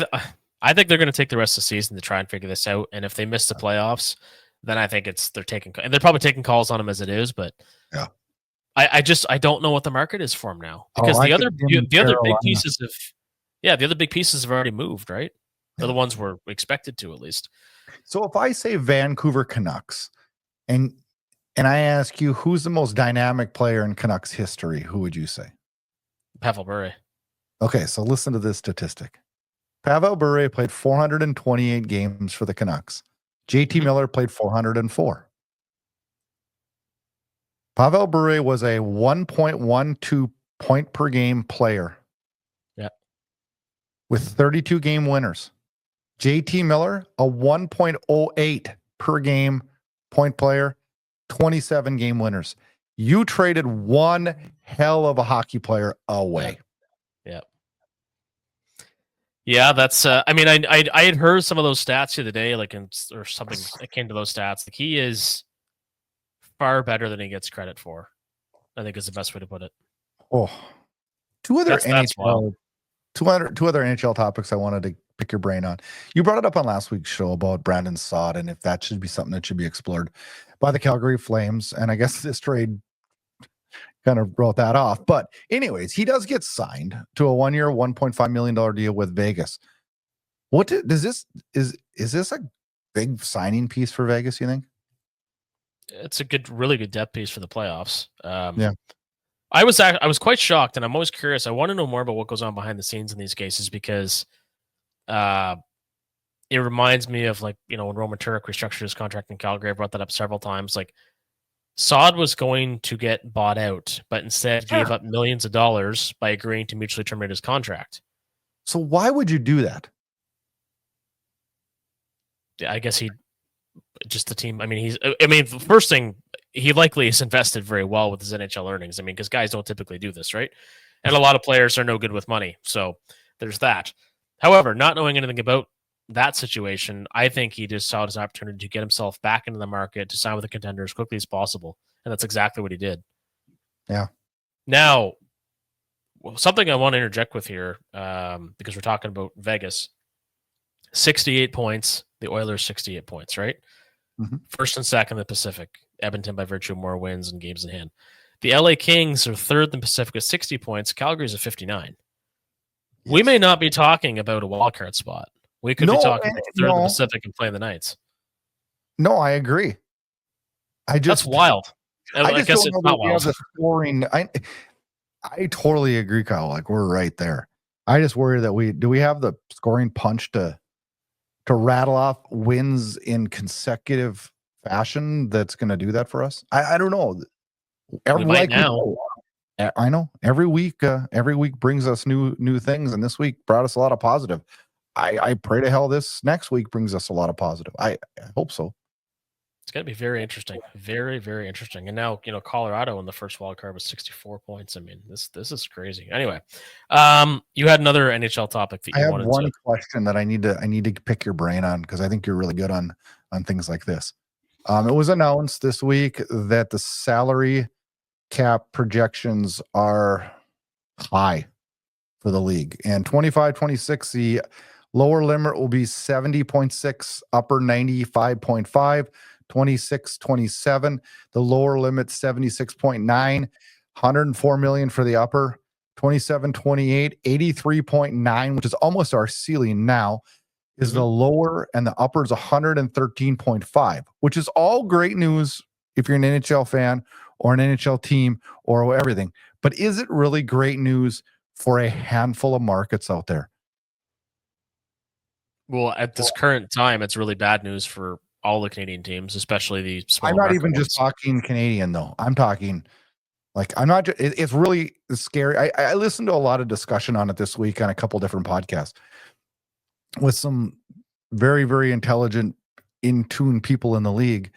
Speaker 2: think they're going to take the rest of the season to try and figure this out. And if they miss the playoffs, then I think they're probably taking calls on him as it is. But
Speaker 1: yeah,
Speaker 2: I don't know what the market is for him now, because the other big pieces have already moved, right? Yeah. The ones we're expected to, at least.
Speaker 1: So if I say Vancouver Canucks, and I ask you who's the most dynamic player in Canucks history, who would you say?
Speaker 2: Pavel Bure.
Speaker 1: Okay, so listen to this statistic. Pavel Bure played 428 games for the Canucks. JT Miller played 404. Pavel Bure was a 1.12 point per game player.
Speaker 2: Yeah.
Speaker 1: With 32 game winners. JT Miller, a 1.08 per game point player, 27 game winners. You traded one hell of a hockey player away.
Speaker 2: Yeah. Yeah, that's. I had heard some of those stats the other day, or something that came to those stats. Like, he is far better than he gets credit for, I think is the best way to put it.
Speaker 1: Oh, two other NHL topics I wanted to pick your brain on. You brought it up on last week's show about Brandon Saad, and if that should be something that should be explored by the Calgary Flames. And I guess this trade kind of wrote that off. But anyways, he does get signed to a 1 year, $1.5 million deal with Vegas. Is this a big signing piece for Vegas, you think?
Speaker 2: It's a really good depth piece for the playoffs.
Speaker 1: Yeah.
Speaker 2: I was quite shocked, and I'm always curious. I want to know more about what goes on behind the scenes in these cases, because it reminds me of, when Roman Turek restructured his contract in Calgary. I brought that up several times. Like, Saad was going to get bought out, but instead gave up millions of dollars by agreeing to mutually terminate his contract.
Speaker 1: So why would you do that?
Speaker 2: Yeah, I guess the team. The first thing, he likely is invested very well with his NHL earnings. Because guys don't typically do this, right? And a lot of players are no good with money. So there's that. However, not knowing anything about that situation, I think he just saw it as an opportunity to get himself back into the market, to sign with a contender as quickly as possible. And that's exactly what he did.
Speaker 1: Yeah.
Speaker 2: Now, something I want to interject with here, because we're talking about Vegas. 68 points. The Oilers 68 points, right?
Speaker 1: Mm-hmm.
Speaker 2: First and second in the Pacific. Edmonton by virtue of more wins and games in hand. The LA Kings are third in the Pacific with 60 points. Calgary's at 59. Yes. We may not be talking about a wildcard spot. We could be talking about third in the Pacific and playing the Knights.
Speaker 1: No, I agree.
Speaker 2: That's wild.
Speaker 1: I
Speaker 2: I
Speaker 1: just
Speaker 2: guess
Speaker 1: don't
Speaker 2: it's
Speaker 1: know
Speaker 2: not
Speaker 1: that we have
Speaker 2: wild.
Speaker 1: the scoring. I totally agree, Kyle. Like we're right there. I just worry that we have the scoring punch to rattle off wins in consecutive fashion that's going to do that for us. I don't know.
Speaker 2: We might now.
Speaker 1: I know every week brings us new things, and this week brought us a lot of positive. I pray to hell this next week brings us a lot of positive. I hope so.
Speaker 2: It's going to be very interesting. Very, very interesting. And now, Colorado in the first wild card was 64 points. I mean, this is crazy. Anyway, you had another NHL topic that you wanted to.
Speaker 1: I have one question that I need to pick your brain on because I think you're really good on things like this. It was announced this week that the salary cap projections are high for the league. And 25-26, the lower limit will be 70.6, upper 95.5. 26-27, the lower limit 76.9, 104 million for the upper. 27-28, 83.9, which is almost our ceiling now, is the lower, and the upper is 113.5, which is all great news if you're an NHL fan or an NHL team or everything. But is it really great news for a handful of markets out there?
Speaker 2: Well, at this current time, it's really bad news for all the Canadian teams, especially the small.
Speaker 1: I'm not even just talking Canadian, though. I'm talking it's really scary. I listened to a lot of discussion on it this week on a couple different podcasts with some very, very intelligent, in tune people in the league.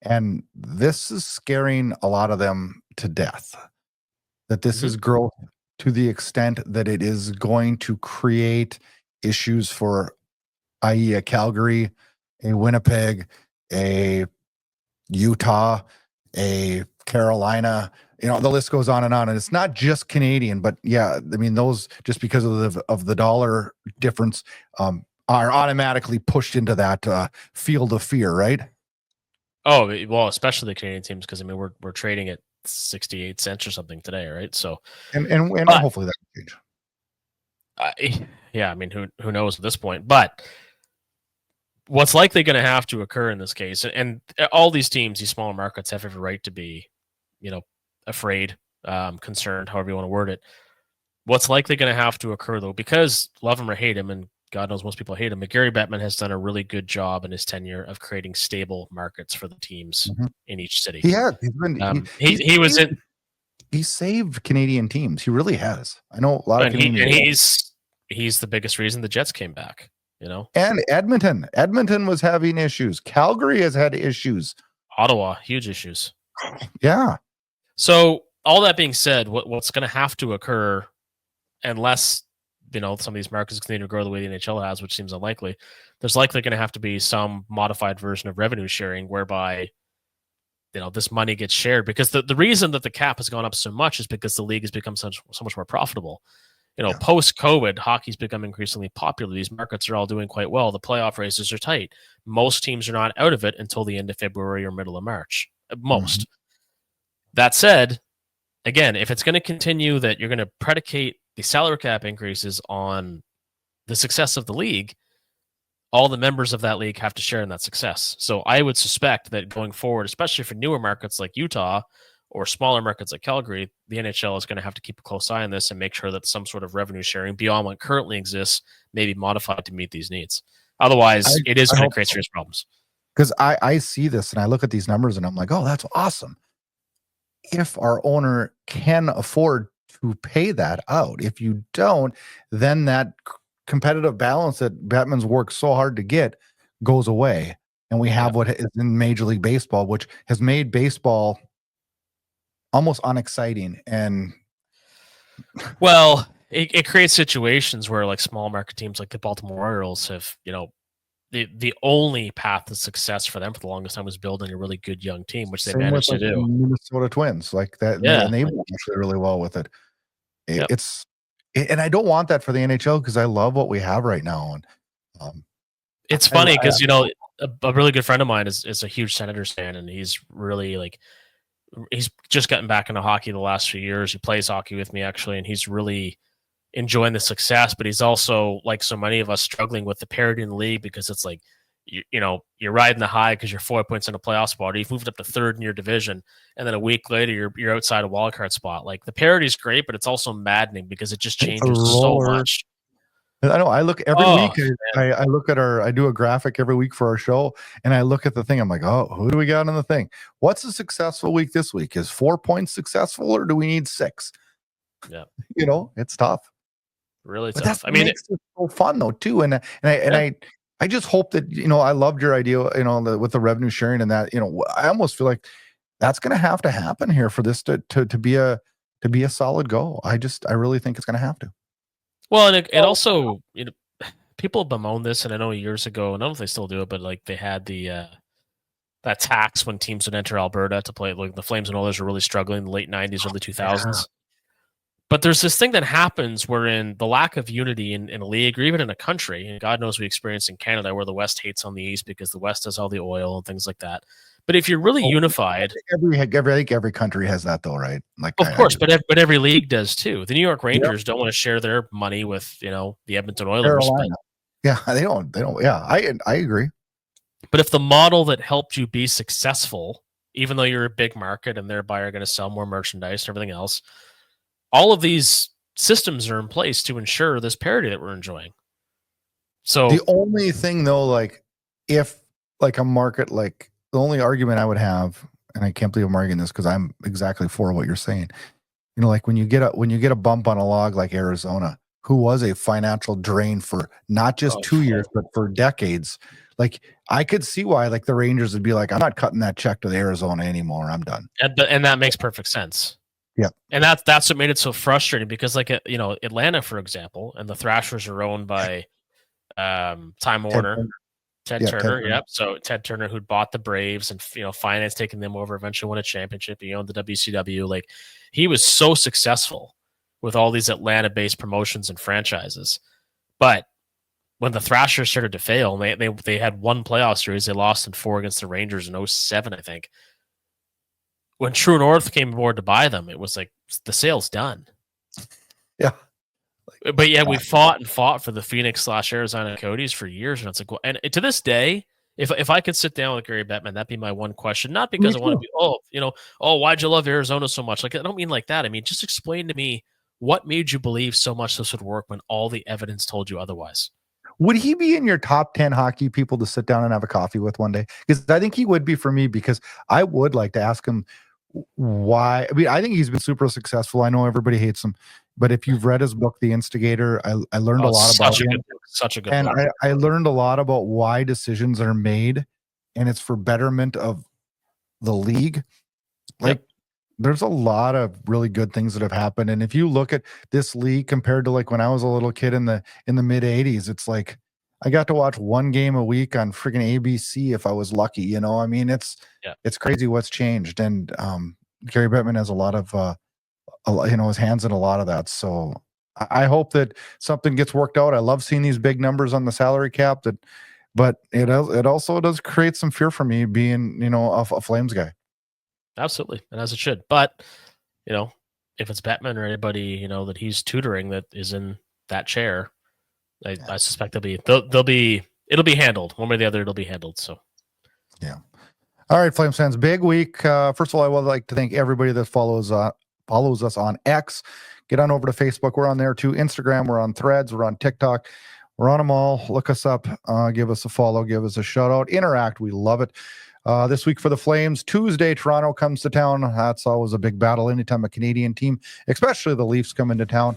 Speaker 1: And this is scaring a lot of them to death. That this is growth to the extent that it is going to create issues for, i.e., a Calgary, a Winnipeg, a Utah, a Carolina. The list goes on, and it's not just Canadian, but yeah, I mean, those, just because of the dollar difference, are automatically pushed into that field of fear, right?
Speaker 2: Oh, well, especially the Canadian teams, because I mean, we're trading at 68 cents or something today, right? So,
Speaker 1: and hopefully that can
Speaker 2: change. Yeah, I mean, who knows at this point? But what's likely going to have to occur in this case, and all these teams, these smaller markets, have every right to be, afraid, concerned, however you want to word it. What's likely going to have to occur, though, because love him or hate him, and God knows most people hate him, but Gary Bettman has done a really good job in his tenure of creating stable markets for the teams in each city.
Speaker 1: He has. He saved Canadian teams. He really has. I know a lot of Canadian.
Speaker 2: He's the biggest reason the Jets came back.
Speaker 1: And Edmonton was having issues. Calgary has had issues.
Speaker 2: Ottawa, huge issues.
Speaker 1: Yeah.
Speaker 2: So all that being said, what's going to have to occur, unless some of these markets continue to grow the way the NHL has, which seems unlikely, there's likely going to have to be some modified version of revenue sharing whereby this money gets shared, because the reason that the cap has gone up so much is because the league has become so much more profitable. Post-COVID, hockey's become increasingly popular. These markets are all doing quite well. The playoff races are tight. Most teams are not out of it until the end of February or middle of March. Most. That said, again, if it's going to continue that you're going to predicate the salary cap increases on the success of the league, all the members of that league have to share in that success. So I would suspect that going forward, especially for newer markets like Utah or smaller markets like Calgary, the NHL is going to have to keep a close eye on this and make sure that some sort of revenue sharing beyond what currently exists may be modified to meet these needs. Otherwise, it is going to create serious problems.
Speaker 1: Because I see this and I look at these numbers and I'm like, oh, that's awesome. If our owner can afford to pay that out. If you don't, then that competitive balance that Bettman's worked so hard to get goes away. And we have what is in Major League Baseball, which has made baseball almost unexciting. And
Speaker 2: well, it creates situations where like small market teams like the Baltimore Orioles have, the only path to success for them for the longest time was building a really good young team, which they managed to do.
Speaker 1: Minnesota Twins, like that, and they went actually really well with it. And I don't want that for the NHL because I love what we have right now. And
Speaker 2: it's funny because a really good friend of mine is a huge Senators fan, and he's really he's just gotten back into hockey the last few years. He plays hockey with me actually, and he's really enjoying the success, but he's also, like so many of us, struggling with the parity in the league because it's like you're riding the high because you're 4 points in a playoff spot, or you've moved up to third in your division, and then a week later you're outside a wildcard spot. Like, the parity is great, but it's also maddening because it just changes so much.
Speaker 1: I know. I look every week. I look at I do a graphic every week for our show, and I look at the thing. I'm like, oh, who do we got on the thing? What's a successful week this week? Is 4 points successful, or do we need 6?
Speaker 2: Yeah,
Speaker 1: it's tough.
Speaker 2: Really
Speaker 1: but
Speaker 2: tough.
Speaker 1: I mean, it's so fun though too, and I just hope that I loved your idea, with the revenue sharing and that. I almost feel like that's going to happen here for this to be a solid go. I really think it's going to have to.
Speaker 2: Well, and it also, people bemoan this, and I know years ago, and I don't know if they still do it, but like they had the that tax when teams would enter Alberta to play. Like the Flames and Oilers were really struggling in the late 90s, early 2000s. Yeah. But there's this thing that happens wherein the lack of unity in a league, or even in a country, and God knows we experience in Canada, where the West hates on the East because the West has all the oil and things like that. But if you're really unified,
Speaker 1: I think every country has that though, right? Like,
Speaker 2: of course, but every league does too. The New York Rangers don't want to share their money with the Edmonton Oilers. But,
Speaker 1: yeah, they don't. Yeah, I agree.
Speaker 2: But if the model that helped you be successful, even though you're a big market and thereby are going to sell more merchandise and everything else, all of these systems are in place to ensure this parity that we're enjoying. So
Speaker 1: the only thing though, like if like a market like. The only argument I would have, and I can't believe I'm arguing this because I'm exactly for what you're saying. Like when you get a bump on a log like Arizona, who was a financial drain for not just 2 years, but for decades. Like I could see why like the Rangers would be like, I'm not cutting that check to the Arizona anymore. I'm done.
Speaker 2: And that makes perfect sense.
Speaker 1: Yeah.
Speaker 2: And that's what made it so frustrating because like, Atlanta, for example, and the Thrashers are owned by Time Warner. Ted Turner, yep. So Ted Turner, who'd bought the Braves and finance taking them over, eventually won a championship. He owned the WCW. Like he was so successful with all these Atlanta-based promotions and franchises. But when the Thrashers started to fail, they had one playoff series. They lost in 4 against the Rangers in 2007, I think. When True North came aboard to buy them, it was like the sale's done.
Speaker 1: Yeah.
Speaker 2: But yeah, we fought for the Phoenix/Arizona Coyotes for years, and it's like, well, and to this day, if I could sit down with Gary Bettman, that'd be my one question. Not because I want to be, why'd you love Arizona so much? Like, I don't mean like that. I mean, just explain to me what made you believe so much this would work when all the evidence told you otherwise.
Speaker 1: Would he be in your top 10 hockey people to sit down and have a coffee with one day? Because I think he would be for me, because I would like to ask him why. I mean, I think he's been super successful. I know everybody hates him. But if you've read his book, The Instigator, I learned a lot about him.
Speaker 2: Such a good
Speaker 1: and
Speaker 2: book.
Speaker 1: I learned a lot about why decisions are made, and it's for betterment of the league. Like, there's a lot of really good things that have happened. And if you look at this league compared to like when I was a little kid in the mid 80s, it's like I got to watch one game a week on freaking ABC if I was lucky. I mean, it's crazy what's changed. And Gary Bettman has a lot of his hands in a lot of that. So I hope that something gets worked out. I love seeing these big numbers on the salary cap, but it also does create some fear for me being, a Flames guy.
Speaker 2: Absolutely. And as it should. But, if it's Bettman or anybody, that he's tutoring that is in that chair, I suspect it'll be handled one way or the other. It'll be handled. So,
Speaker 1: yeah. All right, Flames fans, big week. First of all, I would like to thank everybody that follows us on X. Get on over to Facebook. We're on there too. Instagram. We're on Threads. We're on TikTok. We're on them all. Look us up. Give us a follow. Give us a shout out. Interact. We love it. This week for the Flames, Tuesday, Toronto comes to town. That's always a big battle anytime a Canadian team, especially the Leafs, come into town.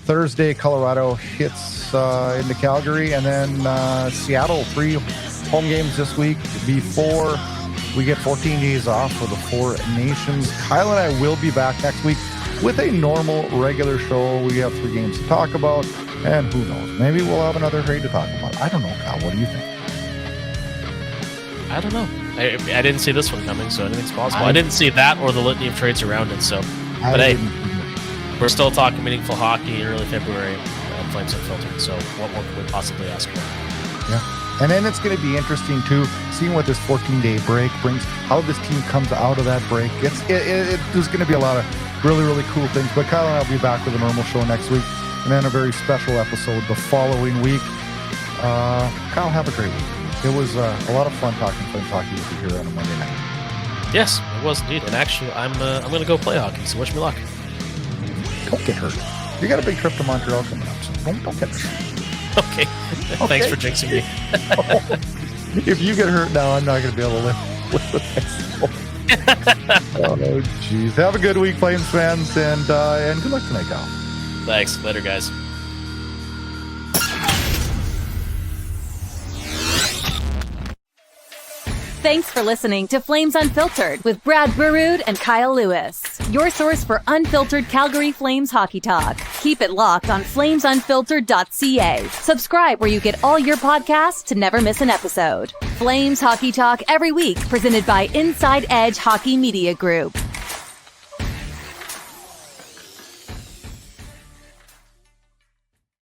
Speaker 1: Thursday, Colorado hits into Calgary, and then Seattle. 3 home games this week before we get 14 days off for the 4 Nations. Kyle and I will be back next week with a normal, regular show. We have 3 games to talk about, and who knows? Maybe we'll have another trade to talk about. I don't know, Kyle. What do you think?
Speaker 2: I don't know. I didn't see this one coming, so anything's possible. I didn't see that or the litany of trades around it. So, but hey, we're still talking meaningful hockey in early February. Flames Unfiltered. So, what more could we possibly ask for?
Speaker 1: Yeah. And then it's going to be interesting too, seeing what this 14-day break brings, how this team comes out of that break. There's going to be a lot of really, really cool things. But Kyle and I will be back with a normal show next week, and then a very special episode the following week. Kyle, have a great week. It was a lot of fun talking Flames hockey with you here on a Monday night.
Speaker 2: Yes, it was indeed. And actually, I'm going to go play hockey, so wish me luck.
Speaker 1: Don't get hurt. You got a big trip to Montreal coming up, so don't get hurt.
Speaker 2: Okay. Thanks for jinxing me.
Speaker 1: If you get hurt now, I'm not going to be able to live with myself. Oh, jeez. Have a good week, Flames fans, and good luck tonight, Kyle.
Speaker 2: Thanks. Later, guys.
Speaker 3: Thanks for listening to Flames Unfiltered with Brad Burud and Kyle Lewis, your source for unfiltered Calgary Flames hockey talk. Keep it locked on FlamesUnfiltered.ca. Subscribe where you get all your podcasts to never miss an episode. Flames hockey talk every week, presented by Inside Edge Hockey Media Group.